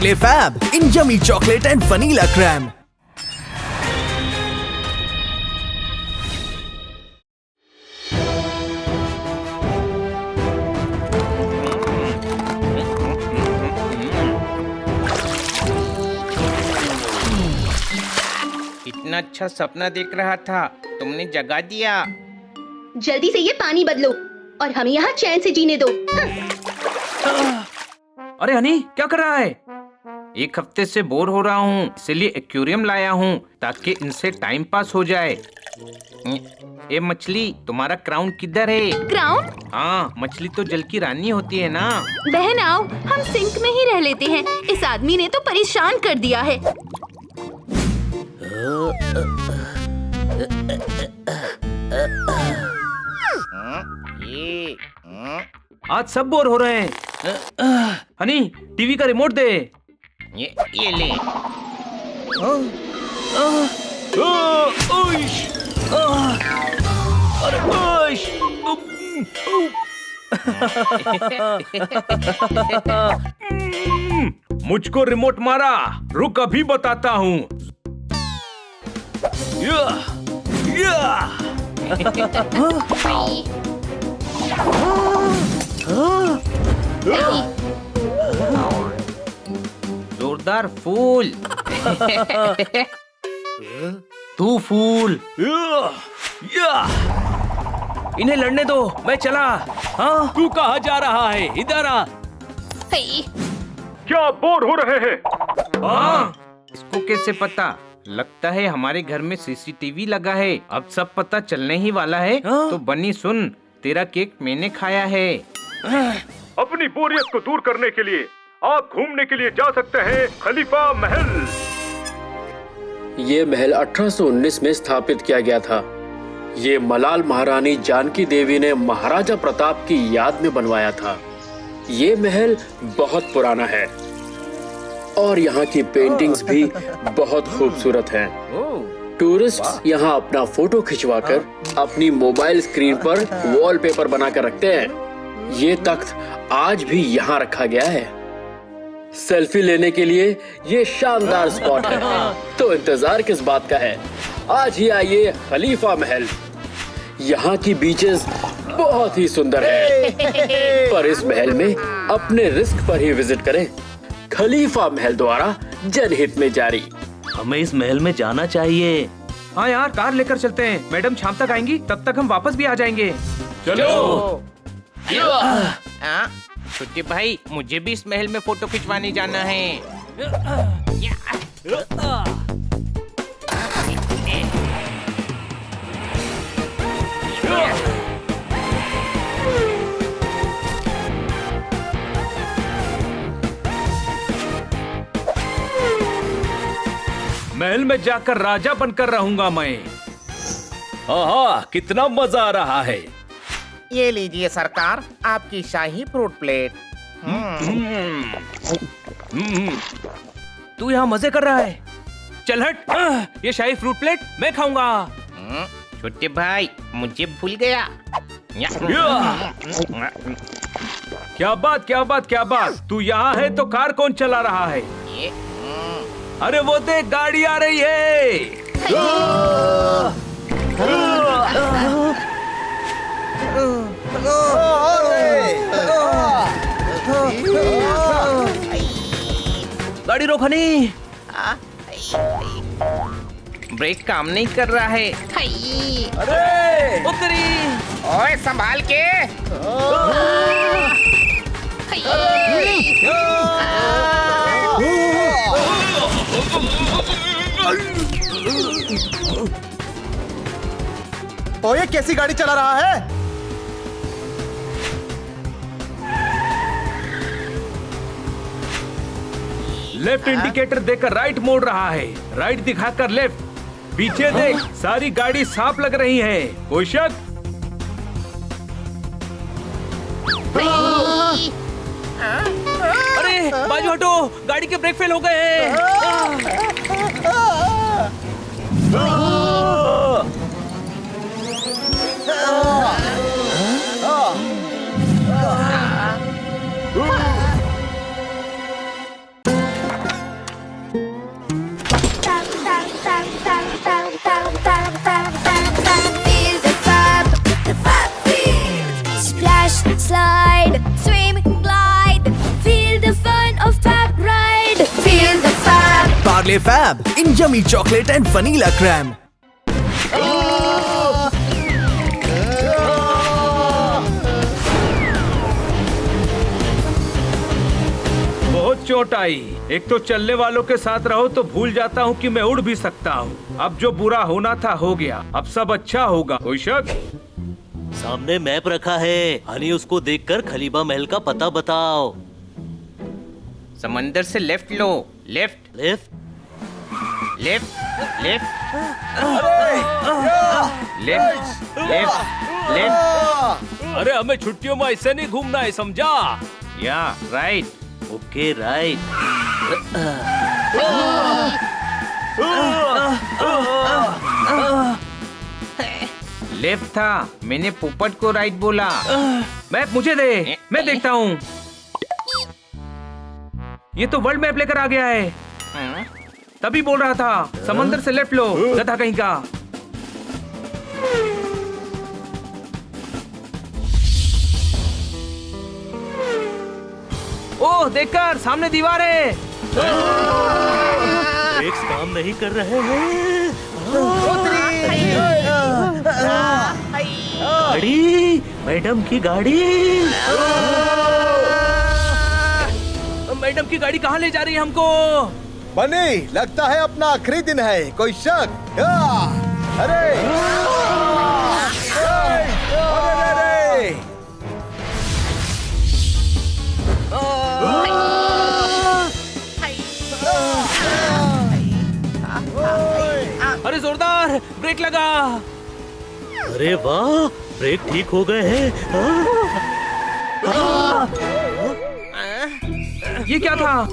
Nestle Fab in yummy chocolate and vanilla crème. इतना अच्छा सपना देख रहा था, तुमने जगा दिया। जल्दी से ये पानी बदलो और हमें यहाँ चैन से जीने दो। अरे हनी, क्या कर रहा है? एक हफ्ते से बोर हो रहा हूँ, इसलिए एक्वेरियम लाया हूँ ताकि इनसे टाइम पास हो जाए। ए मछली, तुम्हारा क्राउन किधर है? क्राउन? हाँ, मछली तो जल की रानी होती है ना। बहन आओ, हम सिंक में ही रह लेते हैं। इस आदमी ने तो परेशान कर दिया है। आज सब बोर हो रहे हैं। हनी, टीवी का रिमोट दे। ये ले। मुझको रिमोट मारा, रुक अभी बताता हूँ। जोरदार फूल। तू फूल। इन्हें लड़ने दो, मैं चला। हाँ, तू कहाँ जा रहा है? इधर आ। क्या बोर हो रहे हैं? हाँ, इसको कैसे पता? लगता है हमारे घर में सीसीटीवी लगा है। अब सब पता चलने ही वाला है। तो बनी सुन, तेरा केक मैंने खाया है। अपनी बोरियत को दूर करने के लिए आप घूमने के लिए जा सकते हैं खलीफा महल। ये महल 1819 में स्थापित किया गया था। ये मलाल महारानी जानकी देवी ने महाराजा प्रताप की याद में बनवाया था। ये महल बहुत पुराना है और यहाँ की पेंटिंग्स भी बहुत खूबसूरत हैं। टूरिस्ट्स यहाँ अपना फोटो खिंचवाकर अपनी मोबाइल स्क्रीन पर वॉलपेपर बनाकर रखते हैं। ये तख्त आज भी यहाँ रखा गया है। सेल्फी लेने के लिए ये शानदार स्पॉट है। तो इंतजार किस बात का है? आज ही आइए खलीफा महल। यहाँ की बीचेस बहुत ही सुंदर है, पर इस महल में अपने रिस्क पर ही विजिट करें। खलीफा महल द्वारा जनहित में जारी। हमें इस महल में जाना चाहिए। हाँ यार, कार लेकर चलते हैं। मैडम शाम तक आएंगी, तब तक हम वापस भी आ जाएंगे। चलो। छोटे भाई, मुझे भी इस महल में फोटो खिंचवाने जाना है। महल में जाकर राजा बनकर रहूंगा मैं। हाँ, कितना मजा आ रहा है। ये लीजिए सरकार, आपकी शाही फ्रूट प्लेट। तू यहाँ मजे कर रहा है? चल हट। ये शाही फ्रूट प्लेट मैं खाऊंगा। छोटे भाई, मुझे भूल गया। क्या बात, क्या बात, क्या बात। तू यहाँ है तो कार कौन चला रहा है? अरे वो देख, गाड़ी आ रही है। गाड़ी रोक हनी। ब्रेक काम नहीं कर रहा है। अरे उतरी। ओए संभाल के। ओए, कैसी गाड़ी चला रहा है? लेफ्ट इंडिकेटर देकर राइट मोड़ रहा है, राइट दिखाकर लेफ्ट। पीछे देख, सारी गाड़ी साफ लग रही है। कोई शक? अरे बाजू हटो, गाड़ी के ब्रेक फेल हो गए हैं। Stay fab in yummy chocolate and vanilla crème. बहुत चोट आई। एक तो चलने वालों के साथ रहो तो भूल जाता हूँ कि मैं उड़ भी सकता हूँ। अब जो बुरा होना था हो गया, अब सब अच्छा होगा। कोई शक? सामने मैप रखा है, हनी उसको देखकर खलीफा महल का पता बताओ। समंदर से लेफ्ट लो। Left left left left left left left. अरे हमें छुट्टियों में ऐसे नहीं घूमना है, समझा? या राइट। Okay right. लेफ्ट था, मैंने पोपट को राइट बोला। मैप मुझे दे, मैं देखता हूँ। ये तो वर्ल्ड मैप लेकर आ गया है। तभी बोल रहा था समंदर से लेफ्ट लो, गधा कहीं का। ओह देखकर, सामने दीवार है। ब्रेक्स काम नहीं कर रहे हैं। गाड़ी, मैडम की गाड़ी। मैडम की गाड़ी कहाँ ले जा रही है हमको? बनी, लगता है अपना आखिरी दिन है। कोई शक? अरे अरे जोरदार ब्रेक लगा। अरे वाह, ब्रेक ठीक हो गए हैं। ये क्या था?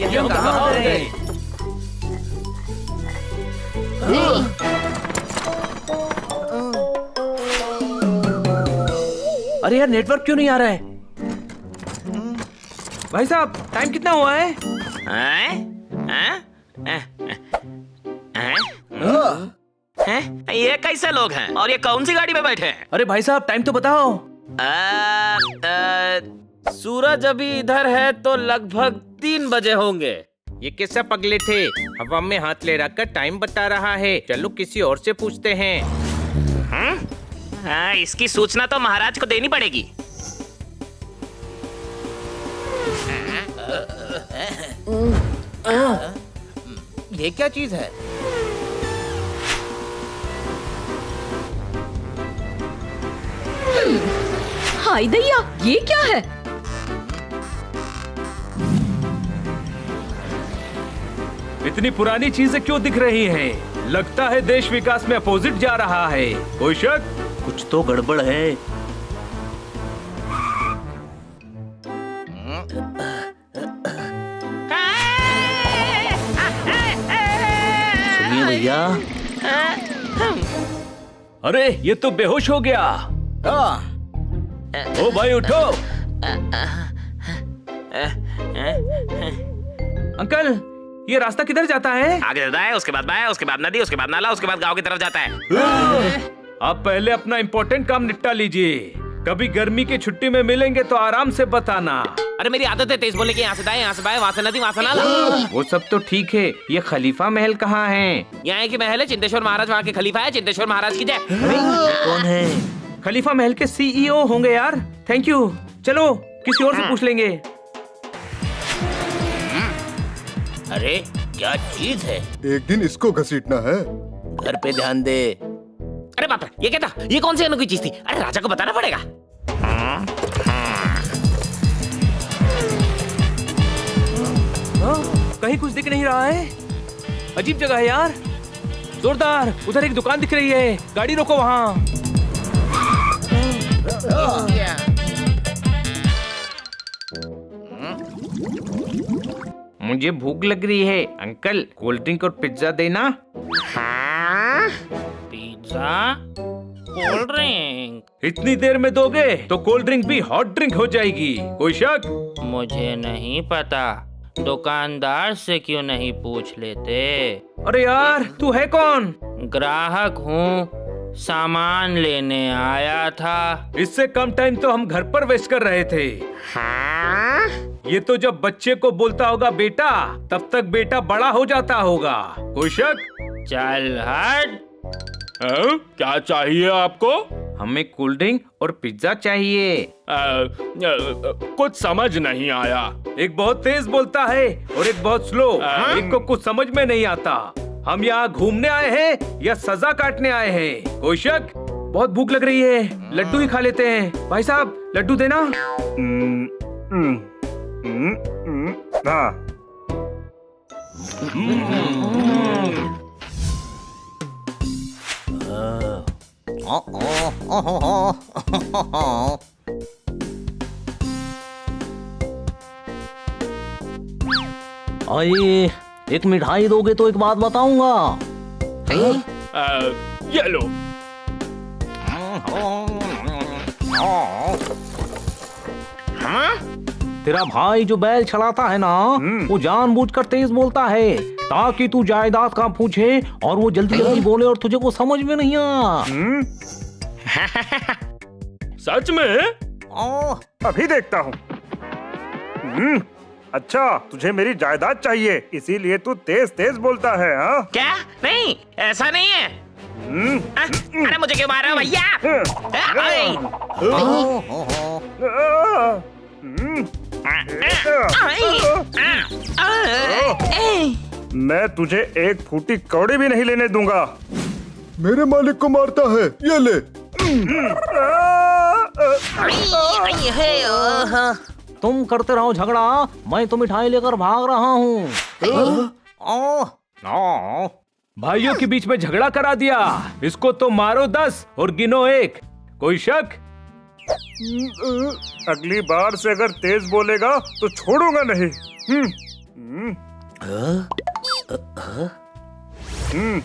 ये कहाँ गए? अरे यार, नेटवर्क क्यों नहीं आ रहा है? भाई साहब, टाइम कितना हुआ है? ये कैसे लोग हैं और ये कौन सी गाड़ी में बैठे हैं? अरे भाई साहब, टाइम तो बताओ। सूरज अभी इधर है तो लगभग 3 बजे होंगे। ये कैसा पगले थे, हवा में हाथ ले रखकर टाइम बता रहा है। चलो किसी और से पूछते हैं। हाँ, इसकी सूचना तो महाराज को देनी पड़ेगी। ये क्या चीज है? हाय दैया, ये क्या है? इतनी पुरानी चीजें क्यों दिख रही हैं? लगता है देश विकास में अपोजिट जा रहा है। कोई शक? कुछ तो गड़बड़ है। सुनिए भैया। अरे ये तो बेहोश हो गया। ओ भाई उठो। अंकल, ये रास्ता किधर जाता है? आगे चलता है, उसके बाद बाया, उसके बाद नदी, उसके बाद नाला, उसके बाद गांव की तरफ जाता है। आप पहले अपना इम्पोर्टेंट काम निपटा लीजिए। कभी गर्मी की छुट्टी में मिलेंगे तो आराम से बताना। अरे मेरी आदत है तेज बोलने की। यहाँ से दाएं, यहाँ से बाएं, वहाँ से नदी, वहाँ से नाला। वो सब तो ठीक है, ये खलीफा महल कहाँ है? यहाँ की महल है, चिंतेश्वर महाराज वहाँ के खलीफा है। चिंतेश्वर महाराज की जय। कौन है? खलीफा महल के सीईओ होंगे यार। Thank you. चलो किसी और से पूछ लेंगे। अरे क्या चीज है? एक दिन इसको घसीटना है। घर पे ध्यान दे। अरे बाप रे, ये क्या था? ये कौन सी अनोखी चीज थी? अरे राजा को बताना पड़ेगा। कहीं कुछ दिख नहीं रहा है। अजीब जगह है यार। जोरदार, उधर एक दुकान दिख रही है। गाड़ी रोको वहाँ। मुझे भूख लग रही है। अंकल, कोल्ड ड्रिंक और पिज्जा देना। Pizza, cold drink. इतनी देर में दोगे तो कोल्ड ड्रिंक भी हॉट ड्रिंक हो जाएगी। कोई शक? मुझे नहीं पता, दुकानदार से क्यों नहीं पूछ लेते? अरे यार, तू है कौन? ग्राहक हूँ, सामान लेने आया था। इससे कम टाइम तो हम घर पर वेस्ट कर रहे थे। हाँ? ये तो जब बच्चे को बोलता होगा बेटा, तब तक बेटा बड़ा हो जाता होगा। कोई शक? चल हट। क्या चाहिए आपको? हमें कोल्ड ड्रिंक और पिज्जा चाहिए। कुछ समझ नहीं आया। एक बहुत तेज बोलता है और एक बहुत स्लो। एक को कुछ समझ में नहीं आता। हम यहाँ घूमने आए हैं या सजा काटने आए हैं? कोई शक? बहुत भूख लग रही है, लड्डू ही खा लेते हैं। भाई साहब, लड्डू देना। हाँ। आइए, एक मिठाई दोगे तो एक बात बताऊंगा। ये लो। तेरा भाई जो बैल चलाता है ना, वो जानबूझकर तेज बोलता है ताकि तू जायदाद का पूछे और वो जल्दी जल्दी बोले और तुझे को समझ में नहीं आ। सच में? अभी देखता हूँ। अच्छा, तुझे मेरी जायदाद चाहिए, इसीलिए तू तेज तेज बोलता है, हाँ? क्या? नहीं, ऐसा नहीं है। अरे मुझे क्यों मार रहे हो भैया? मैं तुझे एक फूटी कौड़ी भी नहीं लेने दूंगा। मेरे मालिक को मारता है, ये ले। तुम करते रहो झगड़ा, मैं तो मिठाई लेकर भाग रहा हूँ। भाइयों के बीच में झगड़ा करा दिया। इसको तो मारो 10 और गिनो 1। कोई शक? अगली बार से अगर तेज बोलेगा तो छोड़ूंगा नहीं।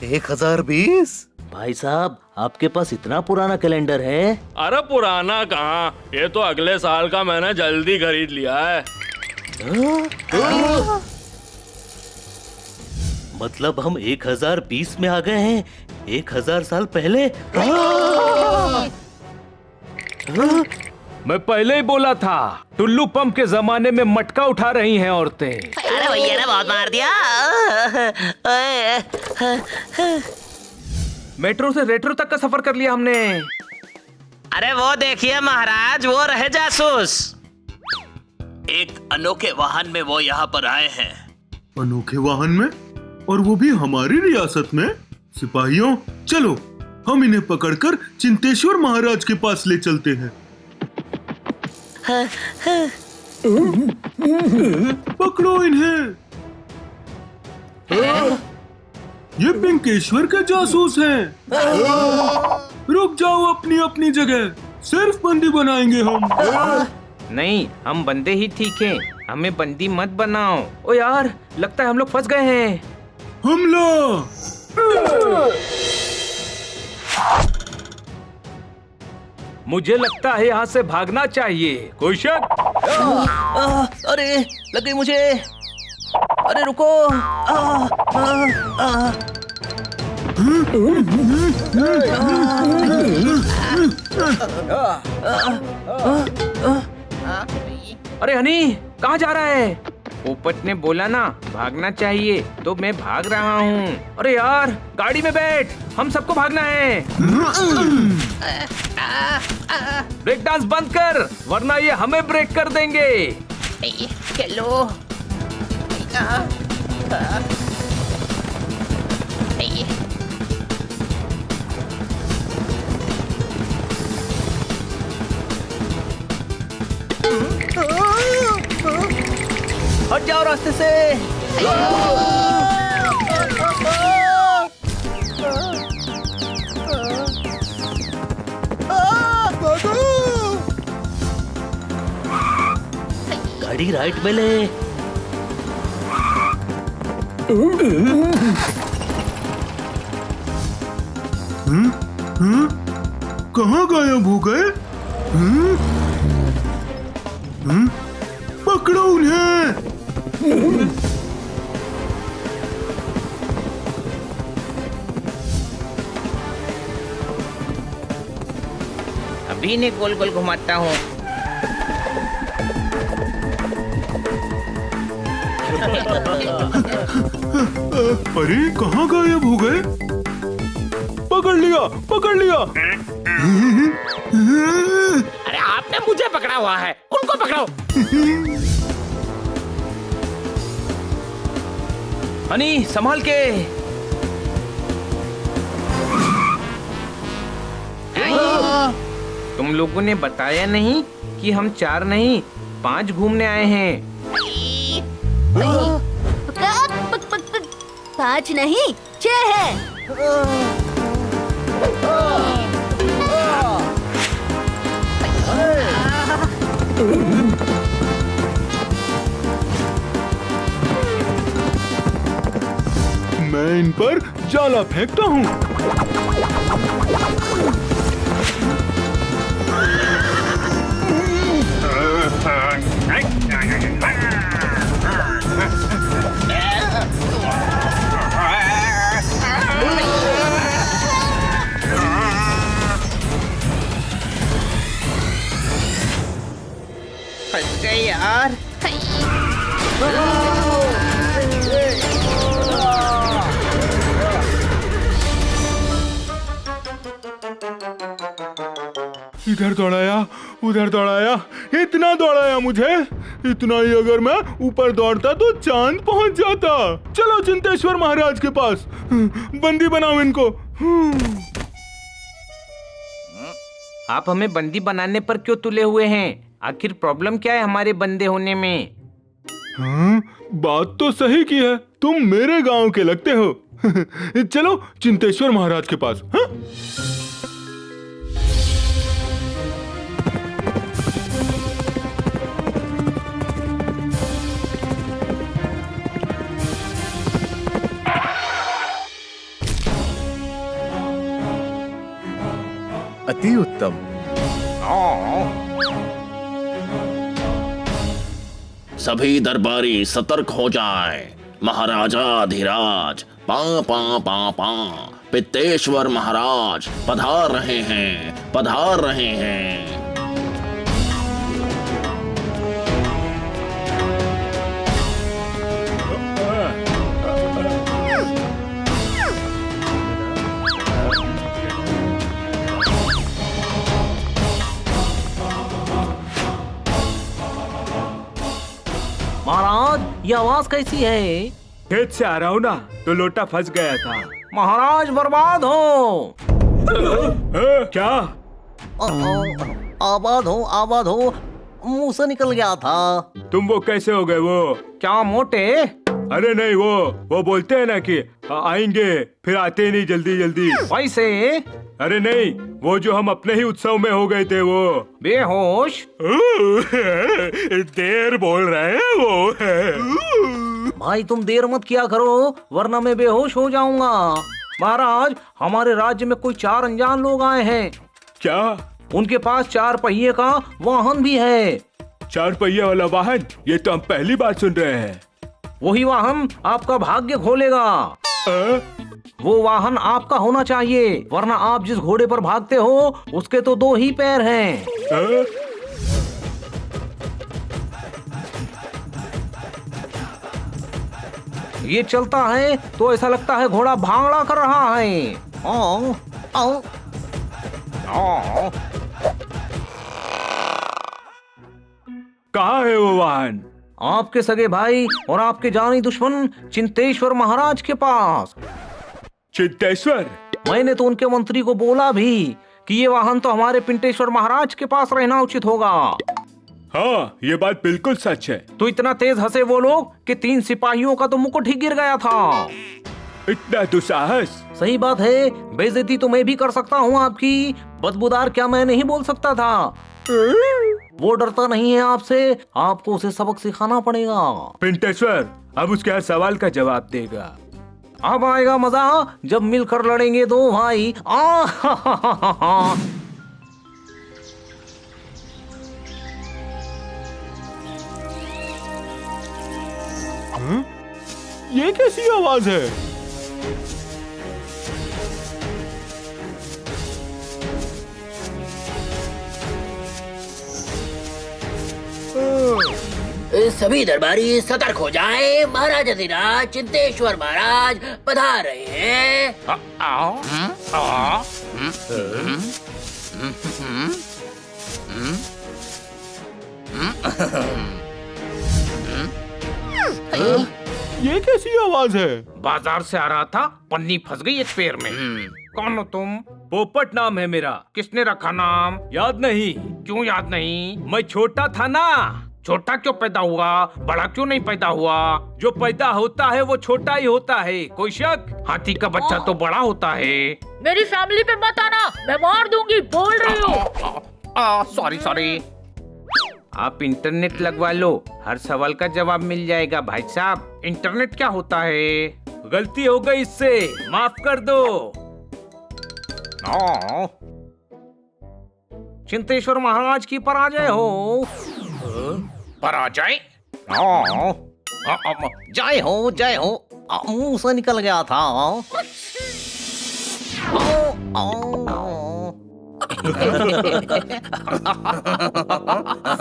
1020। भाई साहब, आपके पास इतना पुराना कैलेंडर है? अरे पुराना कहाँ, ये तो अगले साल का मैंने जल्दी खरीद लिया है। मतलब हम 1020 में आ गए हैं, 1000 साल पहले। मैं पहले ही बोला था, टुल्लू पंप के जमाने में मटका उठा रही हैं औरतें। अरे भैया ने बहुत मार दिया। मेट्रो से रेट्रो तक का सफर कर लिया हमने। अरे वो देखिए महाराज, वो रहे जासूस। एक अनोखे वाहन में वो यहाँ पर आए हैं। अनोखे वाहन में? और वो भी हमारी रियासत में? सिपाहियों, चलो हम इन्हें पकड़कर चिंतेश्वर महाराज के पास ले चलते हैं। पकड़ो इन्हें। ये पिंकेश्वर के जासूस हैं। रुक जाओ अपनी अपनी जगह, सिर्फ बंदी बनाएंगे हम। नहीं, हम बंदे ही ठीक हैं, हमें बंदी मत बनाओ। ओ यार, लगता है हम लोग फंस गए हैं। हमला! मुझे लगता है यहाँ से भागना चाहिए। कोई शक? अरे लग गई मुझे। अरे रुको। अरे हनी, कहाँ जा रहा है? पोपट ने बोला ना भागना चाहिए, तो मैं भाग रहा हूँ। अरे यार, गाड़ी में बैठ, हम सबको भागना है। ब्रेक डांस बंद कर, वरना ये हमें ब्रेक कर देंगे। चलो। हट जाओ रास्ते से। गाड़ी राइट में ले। कहाँ गायब हो गए? पकड़ो उन्हें। भी इन्हें गोल गोल घुमाता हूँ। अरे कहाँ गायब हो गए? पकड़ लिया, पकड़ लिया। अरे आपने मुझे पकड़ा हुआ है, उनको पकड़ो। हनी संभाल के। तुम लोगों ने बताया नहीं कि हम 4 नहीं 5 घूमने आए हैं। 5 नहीं 6 है। मैं इन पर जाला फेंकता हूँ। फंस गए यार। इधर दौड़ाया, उधर दौड़ाया, इतना दौड़ाया मुझे। इतना ही अगर मैं ऊपर दौड़ता तो चांद पहुंच जाता। चलो चिंतेश्वर महाराज के पास, बंदी बनाओ इनको। आप हमें बंदी बनाने पर क्यों तुले हुए हैं? आखिर प्रॉब्लम क्या है हमारे बंदे होने में? हाँ, बात तो सही की है। तुम मेरे गांव के लगते हो। चलो चिंतेश्वर महाराज के पास। हाँ? अति उत्तम। सभी दरबारी सतर्क हो जाएं। महाराजा धीराज पा पा पा पा पित्तेश्वर महाराज पधार रहे हैं, पधार रहे हैं। महाराज ये आवाज कैसी है? खेत से आ रहा हूँ ना तो लोटा फंस गया था। महाराज बर्बाद हो। क्या? आबाद हो मुंह से निकल गया था। तुम वो कैसे हो गए? वो क्या मोटे? अरे नहीं, वो बोलते हैं ना कि आएंगे फिर आते ही नहीं जल्दी जल्दी। वैसे? अरे नहीं, वो जो हम अपने ही उत्सव में हो गए थे वो। बेहोश? देर बोल रहे हैं वो। भाई तुम देर मत किया करो वरना मैं बेहोश हो जाऊंगा। महाराज हमारे राज्य में कोई 4 अनजान लोग आए हैं। क्या? उनके पास 4 पहिए का वाहन भी है। 4 पहिया वाला वाहन? ये तो हम पहली बार सुन रहे हैं। वही वाहन आपका भाग्य खोलेगा। वो वाहन आपका होना चाहिए वरना आप जिस घोड़े पर भागते हो उसके तो 2 ही पैर हैं। ये चलता है तो ऐसा लगता है घोड़ा भांगड़ा कर रहा है। कहाँ है वो वाहन? आपके सगे भाई और आपके जानी दुश्मन चिंतेश्वर महाराज के पास। चिंतेश्वर? मैंने तो उनके मंत्री को बोला भी कि ये वाहन तो हमारे पिंटेश्वर महाराज के पास रहना उचित होगा। हाँ, ये बात बिल्कुल सच है। तो इतना तेज हंसे वो लोग कि 3 सिपाहियों का तो मुकुट ही गिर गया था। इतना दुस्साहस? सही बात है, बेइज्जती तो मैं भी कर सकता हूँ आपकी, बदबूदार क्या मैं नहीं बोल सकता था। वो डरता नहीं है आपसे, आपको उसे सबक सिखाना पड़ेगा। पिंटेश्वर अब उसके हर सवाल का जवाब देगा। अब आएगा मजा जब मिलकर लड़ेंगे 2 भाई। ये कैसी आवाज है? सभी दरबारी सतर्क हो जाएं, महाराज अधिराज चिंतेश्वर महाराज पधार रहे हैं। ये कैसी आवाज है? बाजार से आ रहा था, पन्नी फंस गई एक पैर में। कौन हो तुम? पोपट नाम है मेरा। किसने रखा नाम? याद नहीं? क्यों याद नहीं? मैं छोटा था ना। छोटा क्यों पैदा हुआ, बड़ा क्यों नहीं पैदा हुआ? जो पैदा होता है वो छोटा ही होता है, कोई शक? हाथी का बच्चा तो बड़ा होता है। मेरी फैमिली पे मत आना, मैं मार दूंगी, बोल रही हूँ। Sorry sorry. आप इंटरनेट लगवा लो, हर सवाल का जवाब मिल जाएगा भाई साहब। इंटरनेट क्या होता है? गलती हो गई इससे, माफ कर दो। चिंतेश्वर महाराज की पराजय हो। पराजय? जय हो जय हो। मुंह से निकल गया था।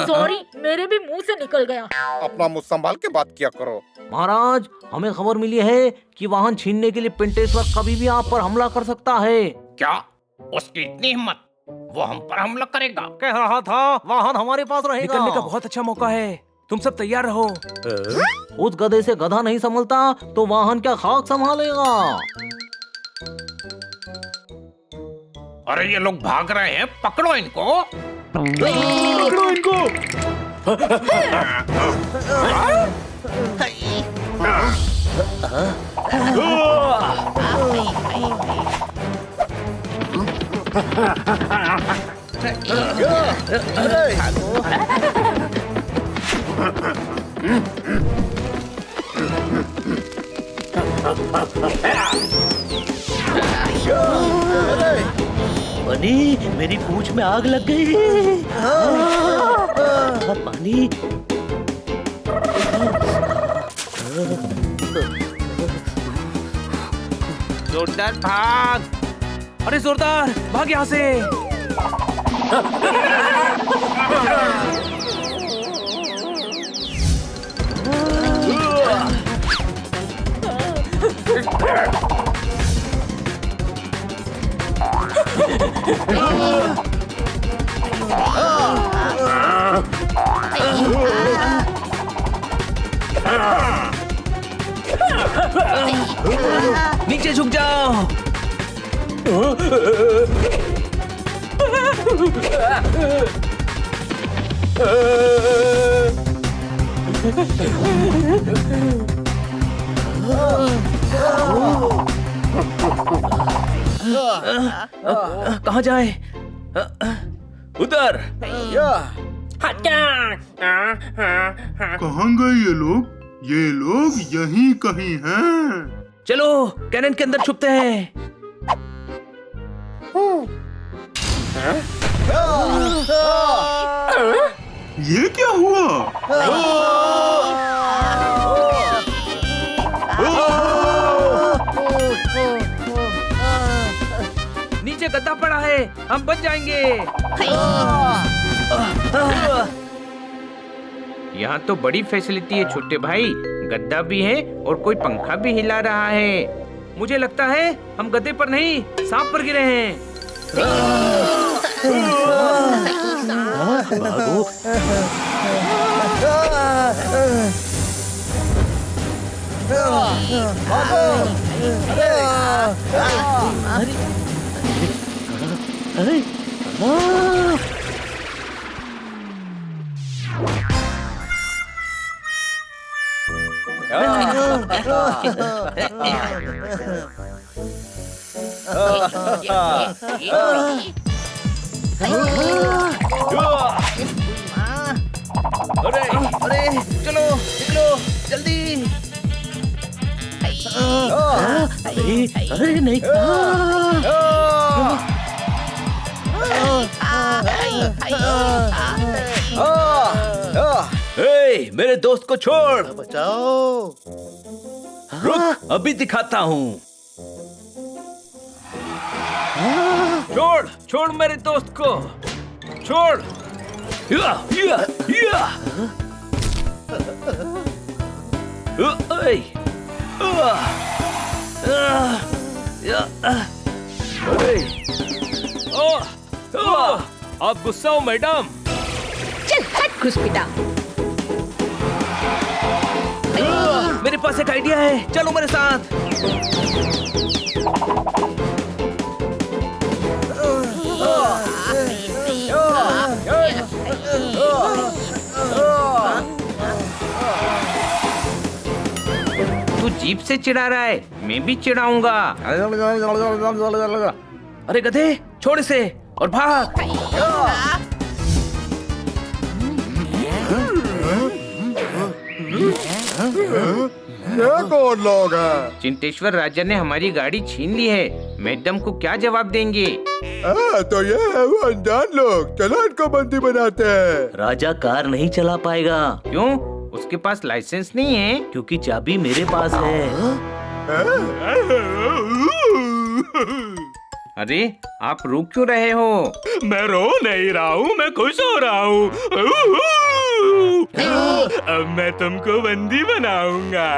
सॉरी, मेरे भी मुंह से निकल गया। अपना मुंह संभाल के बात किया करो। महाराज, हमें खबर मिली है कि वाहन छीनने के लिए पिंटेश्वर कभी भी आप पर हमला कर सकता है। क्या? उसकी इतनी हिम्मत? वो हम पर हमला करेगा? कह रहा था वाहन हमारे पास रहेगा। निकलने का बहुत अच्छा मौका है, तुम सब तैयार रहो। उस गधे से गधा नहीं संभलता तो वाहन क्या खाक संभालेगा? अरे ये लोग भाग रहे हैं, पकड़ो इनको। पकड़ो इनको। बनी, मेरी पूंछ में आग लग गई। पानी। जोरदार भाग। अरे जोरदार भाग यहाँ से। नीचे झुक जाओ। कहाँ जाए? उधर। कहाँ गए ये लोग? ये लोग यहीं कहीं हैं। चलो कैनन के अंदर छुपते हैं। ये क्या हुआ? नीचे गद्दा पड़ा है, हम बच जाएंगे। यहाँ तो बड़ी फैसिलिटी है छोटे भाई, गद्दा भी है और कोई पंखा भी हिला रहा है। मुझे लगता है हम गद्दे पर नहीं, सांप पर गिरे हैं। अरे चलो निकलो जल्दी। अरे नहीं। मेरे दोस्त को छोड़। बचाओ। रुक, अभी दिखाता हूँ। छोड़ छोड़ मेरे दोस्त को, छोड़। या, या, या। आप गुस्सा हो मैडम? चल हट घुसपैठा। मेरे पास एक आइडिया है, चलो मेरे साथ। तू जीप से चिढ़ा रहा है, मैं भी चिढ़ाऊंगा। अरे गधे, छोड़ इसे और भाग। ये कौन लोग हैं? चिंतेश्वर राजा ने हमारी गाड़ी छीन ली है, मैडम को क्या जवाब देंगे? तो ये है वो अनजान लोग, चलो इनको बंदी बनाते हैं। राजा कार नहीं चला पाएगा क्यों? उसके पास लाइसेंस नहीं है? क्योंकि चाबी मेरे पास है। अरे आप रुक क्यों रहे हो? मैं रो नहीं रहा हूँ, मैं खुश हो रहा हूँ। अब मैं तुमको बंदी बनाऊंगा।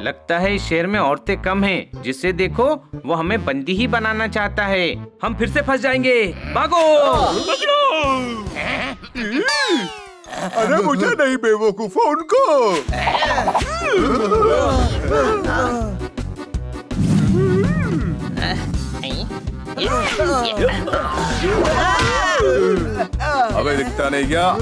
लगता है इस शहर में औरतें कम हैं, जिसे देखो वो हमें बंदी ही बनाना चाहता है। हम फिर से फंस जाएंगे, भागो! अरे मुझे नहीं, बेवकूफो उनको। अबे दिखता नहीं क्या?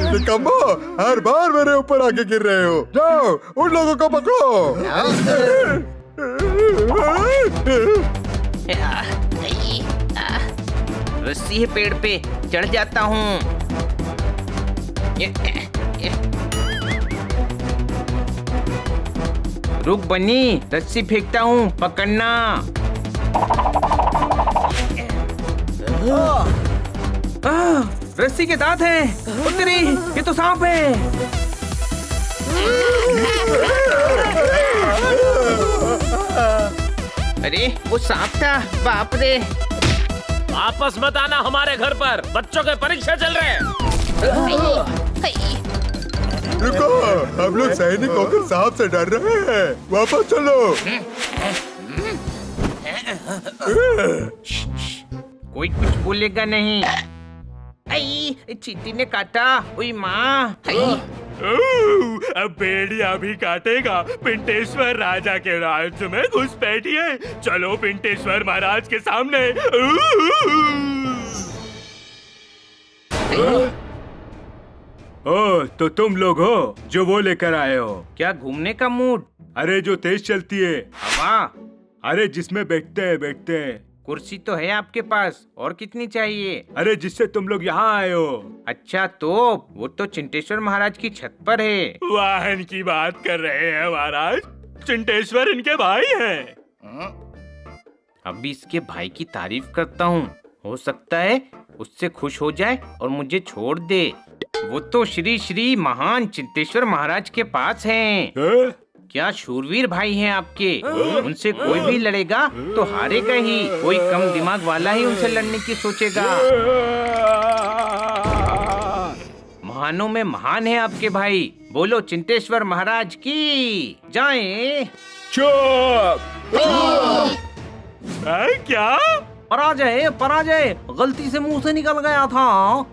निकम्मो, हर बार मेरे ऊपर आके गिर रहे हो। जाओ उन लोगों को पकड़ो। रस्सी है पेड़ पे, चढ़ जाता हूँ। रुक बनी, रस्सी फेंकता हूँ, पकड़ना। रस्सी के दांत हैं। उतरी, ये तो सांप है। अरे वो सांप था, बाप रे। वापस मत आना हमारे घर पर, बच्चों के परीक्षा चल रहे हैं। रुको, हम लोग सैनिक होकर सांप से डर रहे हैं। वापस चलो। कोई कुछ बोलेगा नहीं। आई, चींटी ने काटा। ओई माँ। अब भेड़िया भी काटेगा। पिंटेश्वर राजा के राज्य में घुसपैठिए। चलो पिंटेश्वर महाराज के सामने। ओ, तो तुम लोग हो जो वो लेकर आए हो? क्या घूमने का मूड? अरे जो तेज चलती है हवा। अरे जिसमें बैठते हैं। कुर्सी तो है आपके पास, और कितनी चाहिए? अरे जिससे तुम लोग यहाँ आए हो। अच्छा, तो वो तो चिंतेश्वर महाराज की छत पर है। वाहन की बात कर रहे हैं महाराज, चिंतेश्वर इनके भाई हैं। अभी इसके भाई की तारीफ करता हूँ, हो सकता है उससे खुश हो जाए और मुझे छोड़ दे। वो तो श्री श्री महान चिंतेश्वर महाराज के पास हैं। क्या शूरवीर भाई हैं आपके। उनसे कोई भी लड़ेगा तो हारेगा ही। कोई कम दिमाग वाला ही उनसे लड़ने की सोचेगा। महानों में महान है आपके भाई। बोलो चिंतेश्वर महाराज की जाएं। चुप! क्या? पराजय गलती से मुंह से निकल गया था।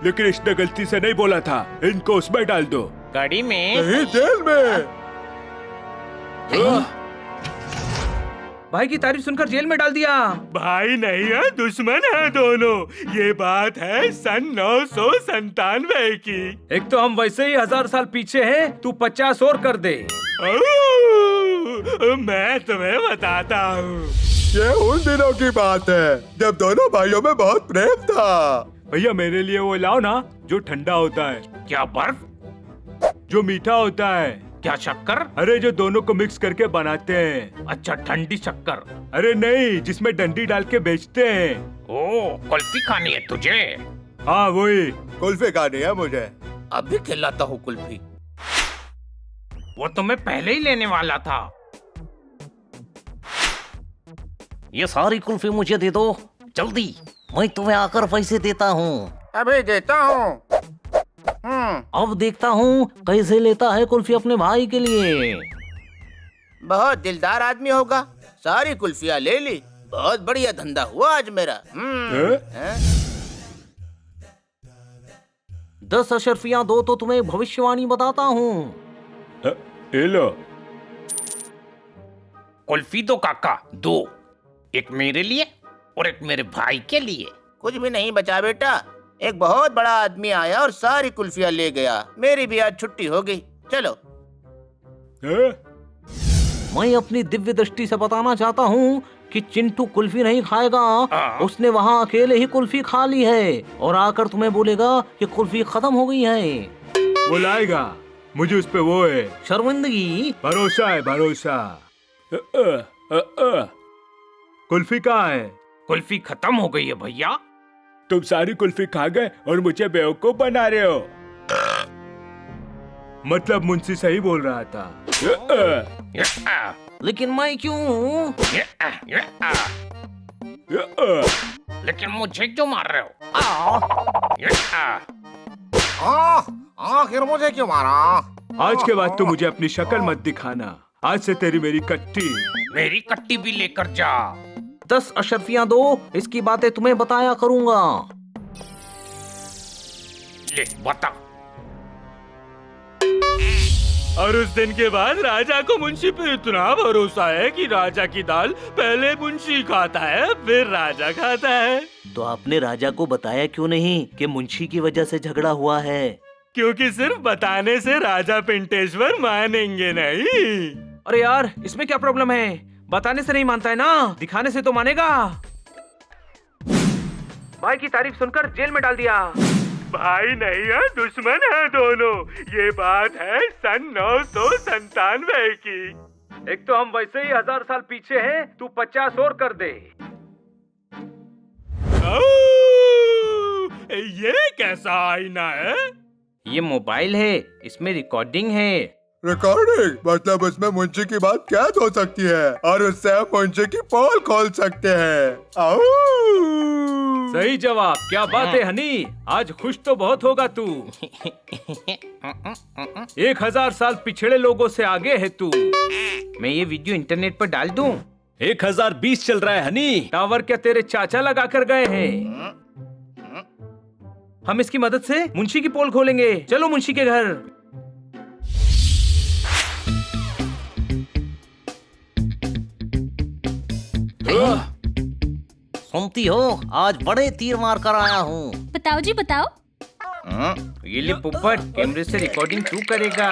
लेकिन इसने गलती से नहीं बोला था। इनको उसमें डाल दो। गाड़ी में? नहीं, जेल में। भाई की तारीफ सुनकर जेल में डाल दिया। भाई नहीं है, दुश्मन है दोनों। ये बात है सन 997 की। एक तो हम वैसे ही 1000 साल पीछे हैं, तू 50 और कर दे। मैं तुम्हें बताता हूँ। ये उन दिनों की बात है जब दोनों भाइयों में बहुत प्रेम था। भैया मेरे लिए वो लाओ ना जो ठंडा होता है। क्या बर्फ? जो मीठा होता है। क्या शक्कर? अरे जो दोनों को मिक्स करके बनाते हैं। अच्छा, ठंडी शक्कर। अरे नहीं, जिसमें डंडी डाल के बेचते हैं। ओ, कुल्फी खानी है तुझे? हाँ वही। कुल्फी खानी है मुझे। अभी खिलाता हूँ कुल्फी। वो तो मैं पहले ही लेने वाला था। ये सारी कुल्फी मुझे दे दो जल्दी, मैं तुम्हें आकर पैसे देता हूँ। अभी देता हूँ। अब देखता हूँ कैसे लेता है कुल्फी अपने भाई के लिए। बहुत दिलदार आदमी होगा, सारी कुल्फियाँ ले ली। बहुत बढ़िया धंधा हुआ आज मेरा। 10 अशर्फियाँ दो तो तुम्हें भविष्यवाणी बताता हूँ। लो कुल्फी दो काका, 2, एक मेरे लिए और एक मेरे भाई के लिए। कुछ भी नहीं बचा बेटा, एक बहुत बड़ा आदमी आया और सारी कुल्फियाँ ले गया। मेरी भी आज छुट्टी हो गई। चलो। मैं अपनी दिव्य दृष्टि से बताना चाहता हूँ कि चिंटू कुल्फी नहीं खाएगा। उसने वहाँ अकेले ही कुल्फी खा ली है और आकर तुम्हें बोलेगा कि कुल्फी खत्म हो गई है। वो लाएगा, मुझे उस पे वो है शर्मिंदगी। भरोसा है, भरोसा। कुल्फी कहाँ है? कुल्फी खत्म हो गई है भैया। तुम सारी कुल्फी खा गए और मुझे बेवकूफ बना रहे हो। मतलब मुंशी सही बोल रहा था। लेकिन मैं क्यों? लेकिन मुझे क्यों मार रहे हो? आखिर मुझे क्यों मारा? आज के बाद तो मुझे अपनी शक्ल मत दिखाना। आज से तेरी मेरी कट्टी। मेरी कट्टी भी लेकर जा। 10 अशर्फियाँ दो, इसकी बातें तुम्हें बताया करूंगा। ले बता। और उस दिन के बाद राजा को मुंशी पे इतना भरोसा है कि राजा की दाल पहले मुंशी खाता है फिर राजा खाता है। तो आपने राजा को बताया क्यों नहीं कि मुंशी की वजह से झगड़ा हुआ है? क्योंकि सिर्फ बताने से राजा पिंटेश्वर मानेंगे नहीं। अरे यार, इसमें क्या प्रॉब्लम है? बताने से नहीं मानता है ना, दिखाने से तो मानेगा। भाई की तारीफ सुनकर जेल में डाल दिया। भाई नहीं है, दुश्मन है दोनों। ये बात है सन 997 की। एक तो हम वैसे ही 1000 साल पीछे हैं, तू 50 और कर दे। ये कैसा आईना है? ये मोबाइल है, इसमें रिकॉर्डिंग है। रिकॉर्डिंग मतलब उसमें मुंशी की बात कैद हो सकती है और उससे हम मुंशी की पोल खोल सकते हैं। सही जवाब। क्या बात है हनी, आज खुश तो बहुत होगा तू। 1000 साल पिछड़े लोगों से आगे है तू। मैं ये वीडियो इंटरनेट पर डाल दूं? 1020 चल रहा है हनी। टावर क्या तेरे चाचा लगा कर गए हैं? हम इसकी मदद से मुंशी की पोल खोलेंगे। चलो मुंशी के घर। सुनती हो, आज बड़े तीर मार कर आया हूँ। बताओ जी बताओ। ये ले पोपट, कैमरे से रिकॉर्डिंग तू करेगा।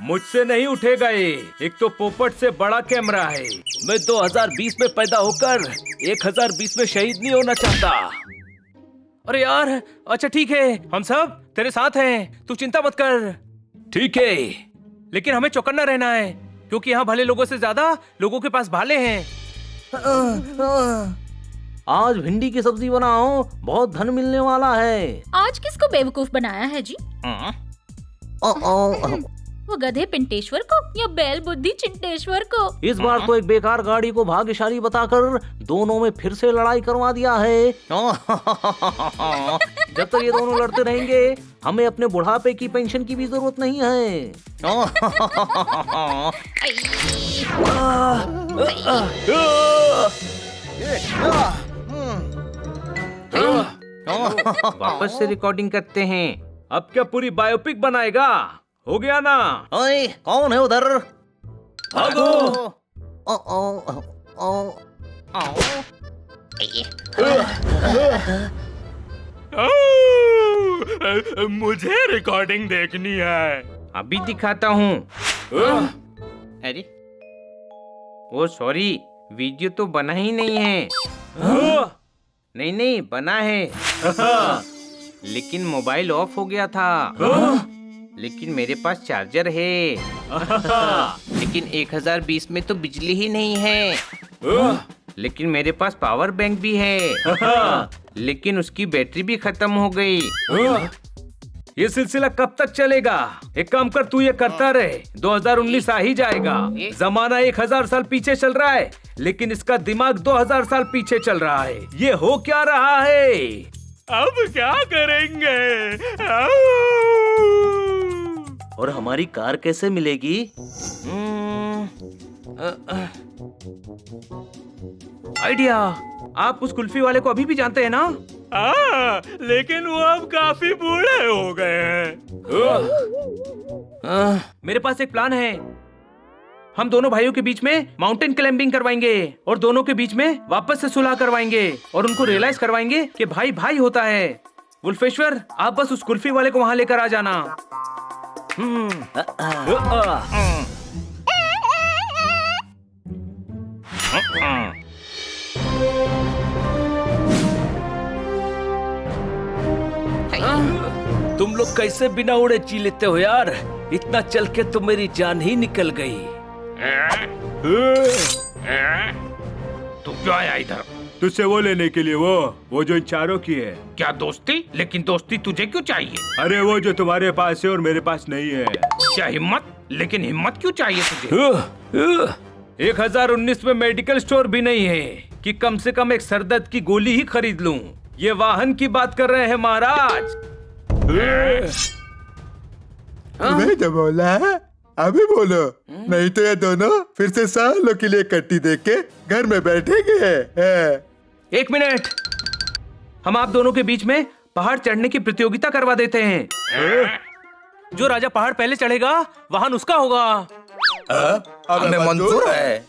मुझसे नहीं उठेगा ये। एक तो पोपट से बड़ा कैमरा है। मैं 2020 में पैदा होकर 1020 में शहीद नहीं होना चाहता। अरे यार, अच्छा ठीक है, हम सब तेरे साथ हैं, तू चिंता मत कर। ठीक है, लेकिन हमें चौकन्ना रहना है क्योंकि यहाँ भले लोगों से ज्यादा लोगों के पास भाले हैं। आज भिंडी की सब्जी बनाओ, बहुत धन मिलने वाला है। आज किसको बेवकूफ बनाया है जी? वो गधे पिंटेश्वर को या बैल बुद्धि चिंटेश्वर को? इस बार तो एक बेकार गाड़ी को भाग्यशाली बताकर दोनों में फिर से लड़ाई करवा दिया है। जब तक ये दोनों लड़ते रहेंगे, हमें अपने बुढ़ापे की पेंशन की भी जरूरत नहीं है। वापस से रिकॉर्डिंग करते हैं। अब क्या पूरी बायोपिक बनाएगा? हो गया ना? ओए, कौन है उधर? भागो! मुझे रिकॉर्डिंग देखनी है। अभी दिखाता हूँ। अरे ओ सॉरी, वीडियो तो बना ही नहीं है। नहीं नहीं, बना है। लेकिन मोबाइल ऑफ हो गया था। लेकिन मेरे पास चार्जर है। लेकिन 1020 में तो बिजली ही नहीं है। लेकिन मेरे पास पावर बैंक भी है। लेकिन उसकी बैटरी भी खत्म हो गई। ये सिलसिला कब तक चलेगा? एक काम कर, तू ये करता रहे, 2019 आ ही जाएगा। जमाना 1000 साल पीछे चल रहा है, लेकिन इसका दिमाग 2000 साल पीछे चल रहा है। ये हो क्या रहा है? अब क्या करेंगे? और हमारी कार कैसे मिलेगी? आइडिया। आप उस कुल्फी वाले को अभी भी जानते हैं ना? लेकिन वो अब काफी बूढ़े हो गए हैं। मेरे पास एक प्लान है। हम दोनों भाइयों के बीच में माउंटेन क्लाइंबिंग करवाएंगे और दोनों के बीच में वापस से सुलह करवाएंगे और उनको रियलाइज करवाएंगे कि भाई भाई होता है। वुल्फेश्वर, आप बस उस कुल्फी वाले को वहां लेकर आ जाना। तुम लोग कैसे बिना उड़े जी लेते हो यार? इतना चल के तो मेरी जान ही निकल गई। तू क्यों आया इधर? तुझसे वो लेने के लिए, वो जो इन चारों की है। क्या दोस्ती? लेकिन दोस्ती तुझे क्यों चाहिए? अरे वो जो तुम्हारे पास है और मेरे पास नहीं है। क्या हिम्मत? लेकिन हिम्मत क्यों चाहिए तुझे? 1019 में मेडिकल स्टोर भी नहीं है कि कम से कम एक सरदर्द की गोली ही खरीद लूं। ये वाहन की बात कर रहे हैं महाराज। तुम्हें जो बोला है अभी बोलो, नहीं तो ये दोनों फिर से सालों के लिए कट्टी देख के घर में बैठेंगे। एक मिनट, हम आप दोनों के बीच में पहाड़ चढ़ने की प्रतियोगिता करवा देते हैं। जो राजा पहाड़ पहले चढ़ेगा वाहन उसका होगा। हमें मंजूर है।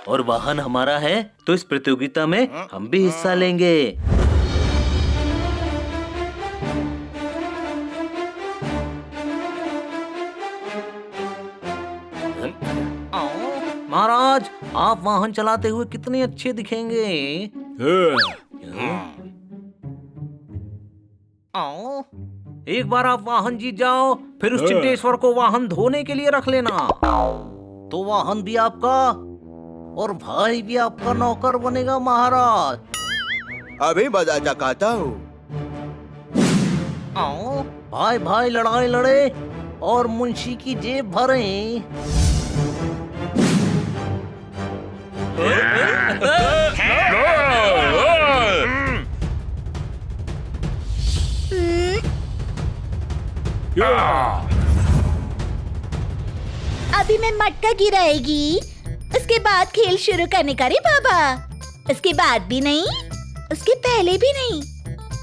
और वाहन हमारा है तो इस प्रतियोगिता में हम भी हिस्सा लेंगे। महाराज, आप वाहन चलाते हुए कितने अच्छे दिखेंगे। एक बार आप वाहन जीत जाओ, फिर उस चिंटेश्वर को वाहन धोने के लिए रख लेना, तो वाहन भी आपका और भाई भी आपका नौकर बनेगा महाराज। अभी मजा चखाता हूँ। भाई भाई लड़ाई लड़े और मुंशी की जेब भरे। अभी मैं मटका गिराएगी, उसके बाद खेल शुरू करने का रे बाबा। उसके बाद भी नहीं, उसके पहले भी नहीं,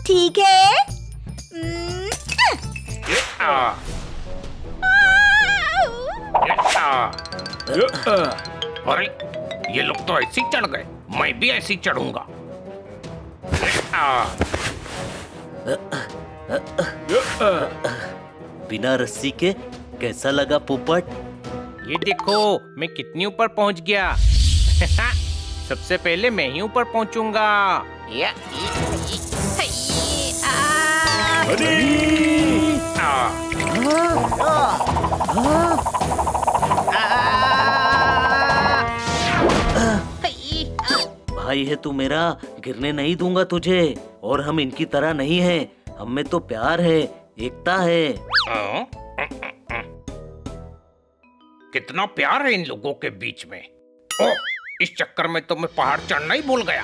ठीक है? अरे ये लोग तो ऐसे ही चढ़ गए, मैं भी ऐसे ही चढ़ूंगा। बिना रस्सी के कैसा लगा पोपट? ये देखो मैं कितनी ऊपर पहुंच गया। सबसे पहले मैं ही ऊपर पहुंचूंगा। भाई है तू मेरा, गिरने नहीं दूंगा तुझे। और हम इनकी तरह नहीं हैं, हम में तो प्यार है, एकता है। कितना प्यार है इन लोगों के बीच में। ओह, इस चक्कर में तो मैं पहाड़ चढ़ना ही भूल गया।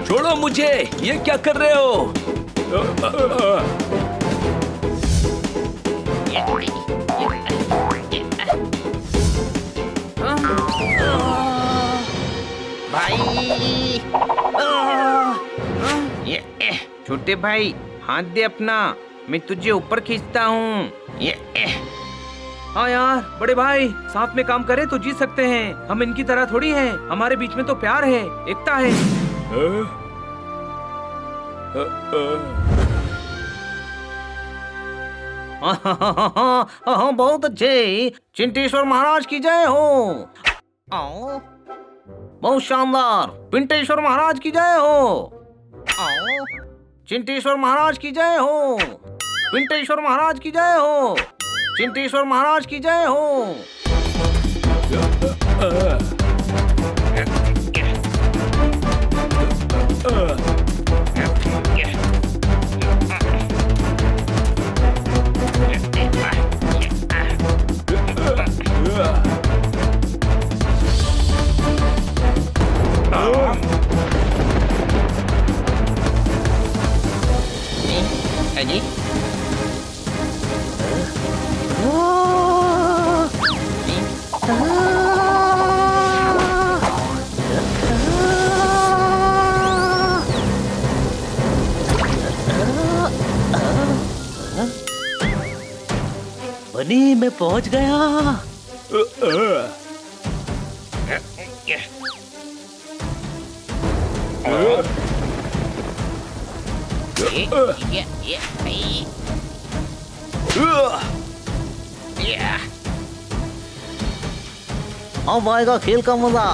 छोड़ो मुझे, ये क्या कर रहे हो? छोटे भाई हाथ दे अपना, मैं तुझे ऊपर खींचता हूँ। हाँ यार बड़े भाई, साथ में काम करें तो जीत सकते हैं। हम इनकी तरह थोड़ी हैं, हमारे बीच में तो प्यार है, एकता है। हाँ बहुत अच्छे। चिंटेश्वर महाराज की जय हो। बहुत शानदार। पिंटेश्वर महाराज की जय हो। चिंटेश्वर महाराज की जय हो। पिंटेश्वर महाराज की जय हो। चिंटेश्वर महाराज की जय हो। जी बनी, मैं पहुंच गया। अब आएगा खेल का मजा।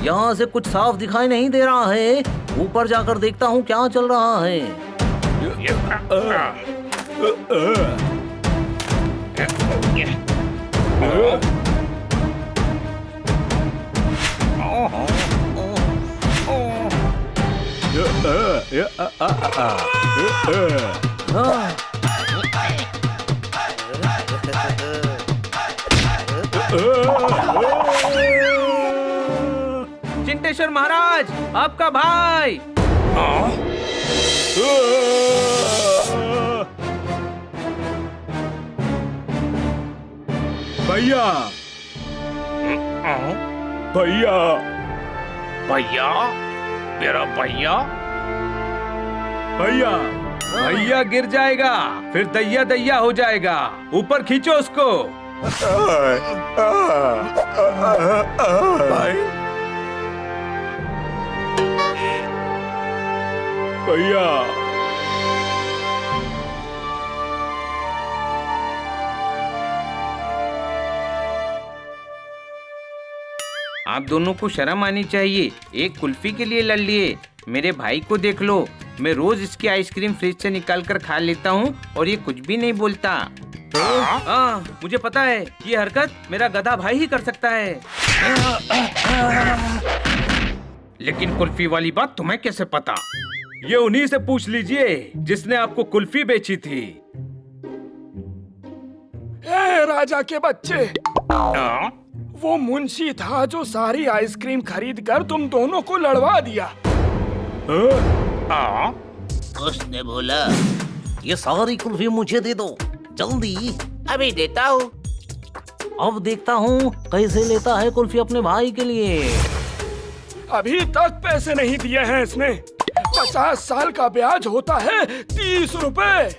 यहाँ से कुछ साफ दिखाई नहीं दे रहा है। ऊपर जाकर देखता हूँ क्या चल रहा है। चिंटेश्वर महाराज, आपका भाई। भैया भैया भैया, मेरा भैया। भैया भैया गिर जाएगा, फिर दैया दैया हो जाएगा। ऊपर खींचो उसको। भैया आप दोनों को शर्म आनी चाहिए। एक कुल्फी के लिए लड़ लिए। मेरे भाई को देख लो, मैं रोज इसकी आइसक्रीम फ्रिज से निकाल कर खा लेता हूँ और ये कुछ भी नहीं बोलता। मुझे पता है कि ये हरकत मेरा गधा भाई ही कर सकता है। लेकिन कुल्फी वाली बात तुम्हें कैसे पता? ये उन्हीं से पूछ लीजिए जिसने आपको कुल्फी बेची थी। ए राजा के बच्चे, वो मुंशी था जो सारी आइसक्रीम खरीद कर तुम दोनों को लड़वा दिया। उसने बोला ये सारी कुल्फी मुझे दे दो जल्दी। अभी देता हूँ। अब देखता हूँ कैसे लेता है कुल्फी अपने भाई के लिए। अभी तक पैसे नहीं दिए हैं इसने। 50 साल का ब्याज होता है 30 रुपए।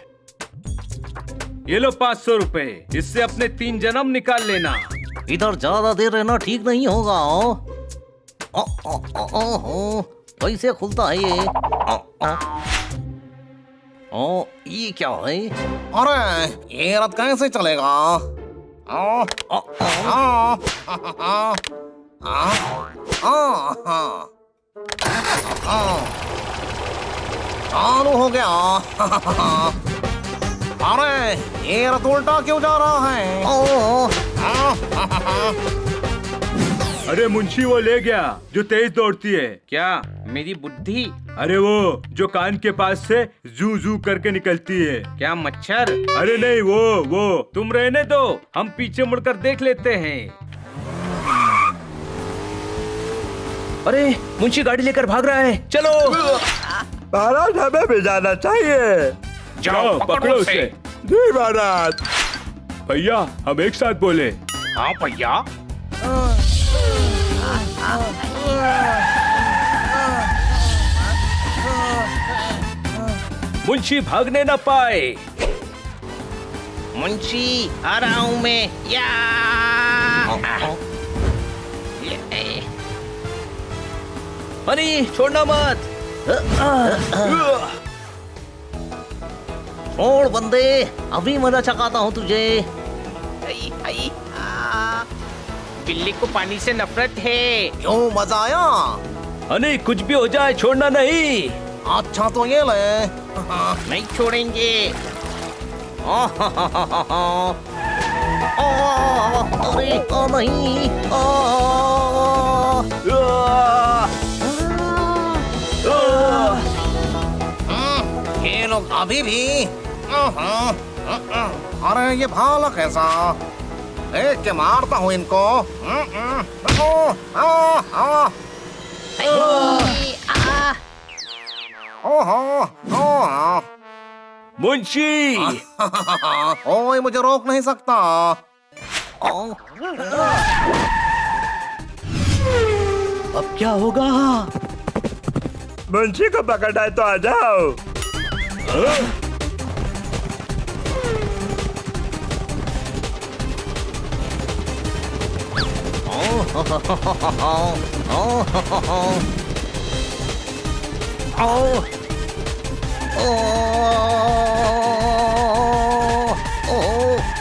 ये लो 500 रुपए, इससे अपने 3 जन्म निकाल लेना। इधर ज्यादा देर रहना ठीक नहीं होगा। कैसे खुलता है ये? ये क्या है? अरे ये रथ कैसे चलेगा? चालू हो गया। अरे ये रथ उल्टा क्यों जा रहा है? अरे मुंशी वो ले गया जो तेज दौड़ती है। क्या मेरी बुद्धि? अरे वो जो कान के पास से जू जू करके निकलती है। क्या मच्छर? अरे नहीं, वो तुम रहने दो, हम पीछे मुड़कर देख लेते हैं। अरे मुंशी गाड़ी लेकर भाग रहा है, चलो। महाराज हमें भी जाना चाहिए। जाओ पकड़ो उसे। जी महाराज। भैया हम एक साथ बोले। हाँ भैया। मुंशी भागने न पाए। मुंशी आ रहा हूँ मैं। या हनी छोड़ना मत। छोड़ बंदे, अभी मजा चखाता हूँ तुझे। बिल्ली को पानी से नफरत है। क्यों, मजा आया? हनी कुछ भी हो जाए छोड़ना नहीं। अच्छा तो ये ले। नहीं छोड़ेंगे। अरे नहीं। ये लोग अभी भी। अरे ये भाला कैसा? देख के मारता हूँ इनको। मुंशी ओए, मुझे रोक नहीं सकता। अब क्या होगा? मुंशी को पकड़ा है तो आ जाओ।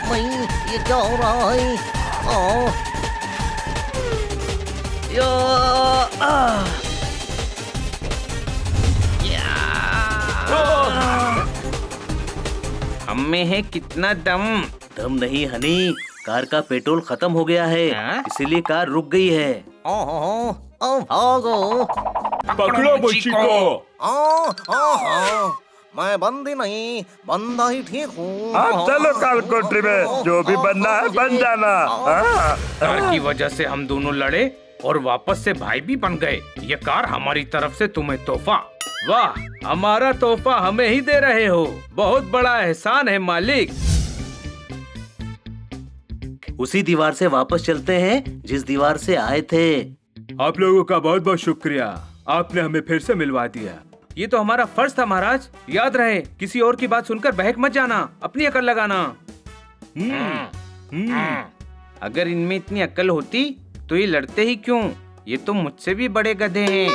नहीं, ये क्या हो रहा है? हम में है कितना दम। दम नहीं हनी, कार का पेट्रोल खत्म हो गया है, इसीलिए कार रुक गई है। भागो। पकड़ो मुंशी को। मैं बंदी नहीं, बंदा ही ठीक हूँ। आप चलो कालकोठरी में, जो भी बनना है बन जाना। कार की वजह से हम दोनों लड़े और वापस से भाई भी बन गए। ये कार हमारी तरफ से तुम्हें तोहफा। वाह, हमारा तोहफा हमें ही दे रहे हो। बहुत बड़ा एहसान है मालिक। उसी दीवार से वापस चलते हैं जिस दीवार से आए थे। आप लोगों का बहुत बहुत शुक्रिया, आपने हमें फिर से मिलवा दिया। ये तो हमारा फर्ज था महाराज। याद रहे, किसी और की बात सुनकर बहक मत जाना, अपनी अकल लगाना। अगर इनमें इतनी अकल होती तो ये लड़ते ही क्यों? ये तो मुझसे भी बड़े गधे हैं।